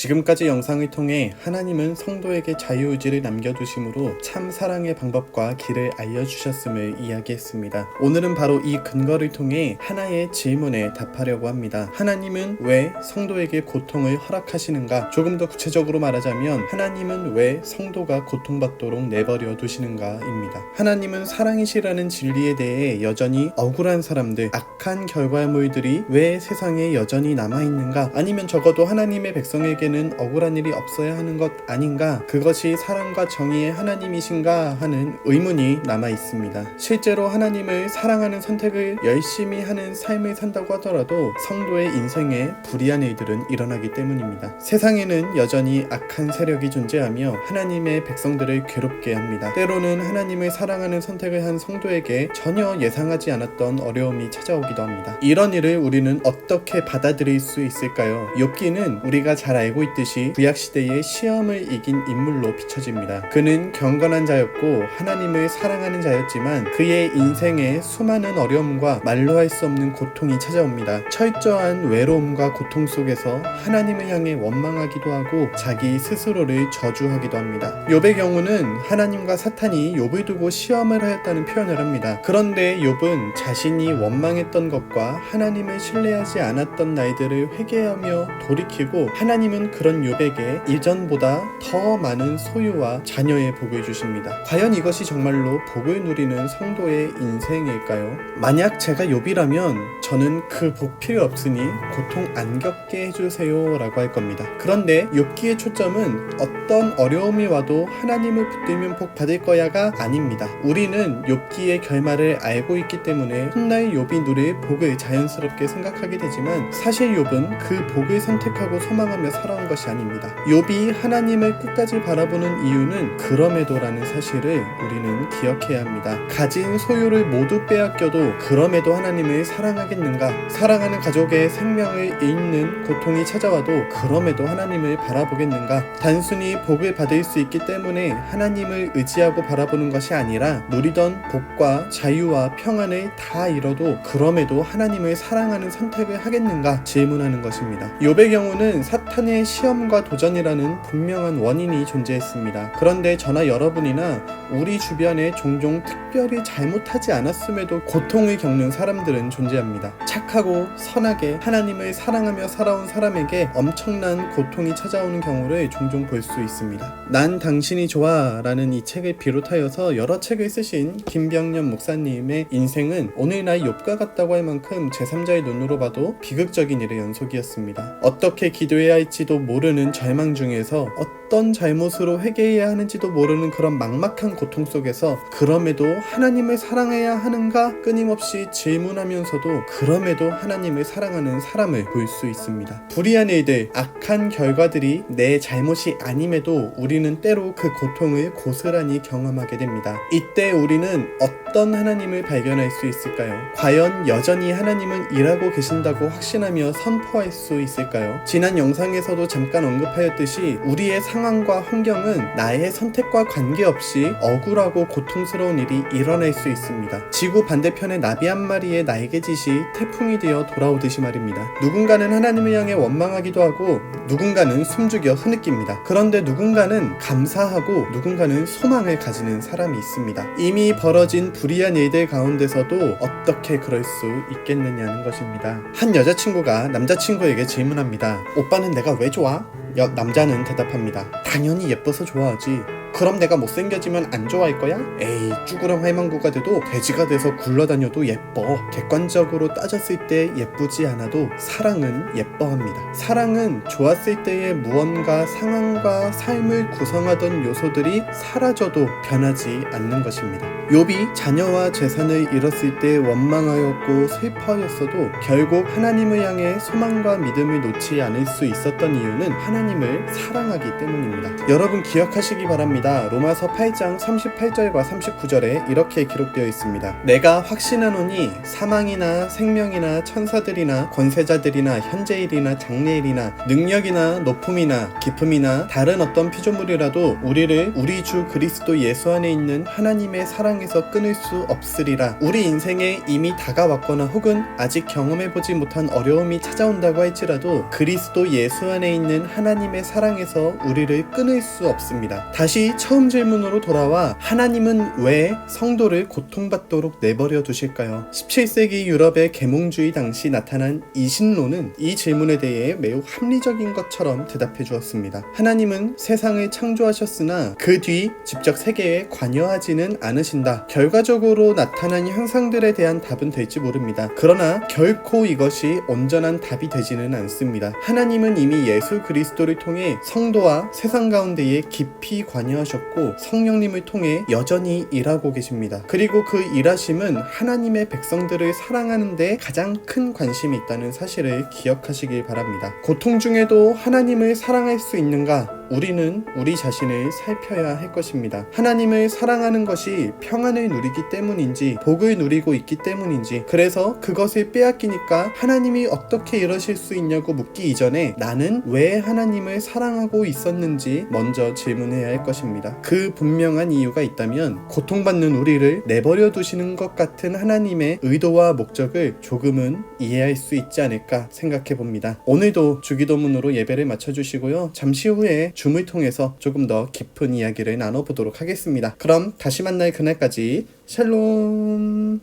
지금까지 영상을 통해 하나님은 성도에게 자유의지를 남겨두심으로 참 사랑의 방법과 길을 알려주셨음을 이야기했습니다. 오늘은 바로 이 근거를 통해 하나의 질문에 답하려고 합니다. 하나님은 왜 성도에게 고통을 허락하시는가? 조금 더 구체적으로 말하자면 하나님은 왜 성도가 고통받도록 내버려 두시는가입니다. 하나님은 사랑이시라는 진리에 대해 여전히 억울한 사람들, 악한 결과물들이 왜 세상에 여전히 남아있는가? 아니면 적어도 하나님의 백성에게는 억울한 일이 없어야 하는 것 아닌가? 그것이 사랑과 정의의 하나님이신가 하는 의문이 남아있습니다. 실제로 하나님을 사랑하는 선택을 열심히 하는 삶을 산다고 하더라도 성도의 인생에 불의한 일들은 일어나기 때문입니다. 세상에는 여전히 악한 세력이 존재하며 하나님의 백성들을 괴롭게 합니다. 때로는 하나님을 사랑하는 선택을 한 성도에게 전혀 예상하지 않았던 어려움이 찾아오기도 합니다. 이런 일을 우리는 어떻게 받아들일 수 있을까요? 욥기는 우리가 잘 알고 있듯이 구약시대의 시험을 이긴 인물로 비춰집니다. 그는 경건한 자였고 하나님을 사랑하는 자였지만 그의 인생에 수많은 어려움과 말로 할 수 없는 고통이 찾아옵니다. 철저한 외로움과 고통 속에서 하나님을 향해 원망하기도 하고 자기 스스로를 저주하기도 합니다. 욥의 경우는 하나님과 사탄이 욥을 두고 시험을 하였다는 표현을 합니다. 그런데 욥은 자신이 원망했던 것과 하나님을 신뢰하지 않았던 날들을 회개하며 돌이키고 하나님은 그런 욥에게 이전보다 더 많은 소유와 자녀의 복을 주십니다. 과연 이것이 정말로 복을 누리는 성도의 인생일까요? 만약 제가 욥이라면 저는 그 복 필요 없으니 고통 안 겪게 해주세요 라고 할 겁니다. 그런데 욥기의 초점은 어떤 어려움이 와도 하나님을 붙들면 복 받을 거야가 아닙니다. 우리는 욥기의 결말을 알고 있기 때문에 훗날 욥이 누릴 복을 자연스럽게 생각하게 되지만 사실 욥은 그 복을 선택하고 소망하며 살아온 것이 아닙니다. 욥이 하나님을 끝까지 바라보는 이유는 그럼에도라는 사실을 우리는 기억해야 합니다. 가진 소유를 모두 빼앗겨도 그럼에도 하나님을 사랑하겠는가? 사랑하는 가족의 생명을 잃는 고통이 찾아와도 그럼에도 하나님을 바라보겠는가? 단순히 복을 받을 수 있기 때문에 하나님을 의지하고 바라보는 것이 아니라 누리던 복과 자유와 평안을 다 잃어도 그럼에도 하나님을 사랑하는 선택을 하겠는가 질문하는 것입니다. 욥의 경우는 사탄의 시험과 도전이라는 분명한 원인이 존재했습니다. 그런데 저나 여러분이나 우리 주변에 종종 특별히 잘못하지 않았음에도 고통을 겪는 사람들은 존재합니다. 착하고 선하게 하나님을 사랑하며 살아온 사람에게 엄청난 고통이 찾아오는 경우를 종종 볼 수 있습니다. 난 당신이 좋아 라는 이 책을 비롯하여서 여러 책을 쓰신 김병년 목사님의 인생은 오늘날 욥과 같다고 할 만큼 제3자의 눈으로 봐도 비극적인 일의 연속이었습니다. 어떻게 기도해야 할지도 모르는 절망 중에서 어떤 잘못으로 회개해야 하는지도 모르는 그런 막막한 고통 속에서 그럼에도 하나님을 사랑해야 하는가 끊임없이 질문하면서도 그럼에도 하나님을 사랑하는 사람을 볼 수 있습니다. 불의한 일들, 악한 결과들이 내 잘못이 아님에도 우리는 때로 그 고통을 고스란히 경험하게 됩니다. 이때 우리는 어떤 하나님을 발견할 수 있을까요? 과연 여전히 하나님은 일하고 계신다고 확신하며 선포할 수 있을까요? 지난 영상에서도 잠깐 언급하였듯이 우리의 상황과 환경은 나의 선택과 관계없이 억울하고 고통스러운 일이 일어날 수 있습니다. 지구 반대편의 나비 한 마리의 날개짓이 태풍이 되어 돌아오듯이 말입니다. 누군가는 하나님을 향해 원망하기도 하고 누군가는 숨죽여 흐느낍니다. 그런데 누군가는 감사하고 누군가는 소망을 가지는 사람이 있습니다. 이미 벌어진 불의한 일들 가운데서도 어떻게 그럴 수 있겠느냐는 것입니다. 한 여자친구가 남자친구에게 질문합니다. 오빠는 내가 왜 좋아? 남자는 대답합니다. 당연히 예뻐서 좋아하지. 그럼 내가 못생겨지면 안 좋아할 거야? 에이, 쭈그렁 할망구가 돼도 돼지가 돼서 굴러다녀도 예뻐. 객관적으로 따졌을 때 예쁘지 않아도 사랑은 예뻐합니다. 사랑은 좋았을 때의 무언가 상황과 삶을 구성하던 요소들이 사라져도 변하지 않는 것입니다. 욥이 자녀와 재산을 잃었을 때 원망하였고 슬퍼하였어도 결국 하나님을 향해 소망과 믿음을 놓지 않을 수 있었던 이유는 하나님을 사랑하기 때문입니다. 여러분 기억하시기 바랍니다. 있습니다. 로마서 8장 38절과 39절에 이렇게 기록되어 있습니다. 내가 확신하노니 사망이나 생명이나 천사들이나 권세자들이나 현재일이나 장래일이나 능력이나 높음이나 깊음이나 다른 어떤 피조물이라도 우리를 우리 주 그리스도 예수 안에 있는 하나님의 사랑에서 끊을 수 없으리라. 우리 인생에 이미 다가왔거나 혹은 아직 경험해보지 못한 어려움이 찾아온다고 할지라도 그리스도 예수 안에 있는 하나님의 사랑에서 우리를 끊을 수 없습니다. 다시 처음 질문으로 돌아와 하나님은 왜 성도를 고통받도록 내버려 두실까요? 17세기 유럽의 계몽주의 당시 나타난 이신론은 이 질문에 대해 매우 합리적인 것처럼 대답해 주었습니다. 하나님은 세상을 창조하셨으나 그 뒤 직접 세계에 관여하지는 않으신다. 결과적으로 나타난 현상들에 대한 답은 될지 모릅니다. 그러나 결코 이것이 온전한 답이 되지는 않습니다. 하나님은 이미 예수 그리스도를 통해 성도와 세상 가운데에 깊이 관여하셨고 성령님을 통해 여전히 일하고 계십니다. 그리고 그 일하심은 하나님의 백성들을 사랑하는 데 가장 큰 관심이 있다는 사실을 기억하시길 바랍니다. 고통 중에도 하나님을 사랑할 수 있는가? 우리는 우리 자신을 살펴야 할 것입니다. 하나님을 사랑하는 것이 평안을 누리기 때문인지 복을 누리고 있기 때문인지, 그래서 그것을 빼앗기니까 하나님이 어떻게 이러실 수 있냐고 묻기 이전에 나는 왜 하나님을 사랑하고 있었는지 먼저 질문해야 할 것입니다. 그 분명한 이유가 있다면 고통받는 우리를 내버려 두시는 것 같은 하나님의 의도와 목적을 조금은 이해할 수 있지 않을까 생각해 봅니다. 오늘도 주기도문으로 예배를 마쳐주시고요. 잠시 후에 줌을 통해서 조금 더 깊은 이야기를 나눠보도록 하겠습니다. 그럼 다시 만날 그날까지 샬롬.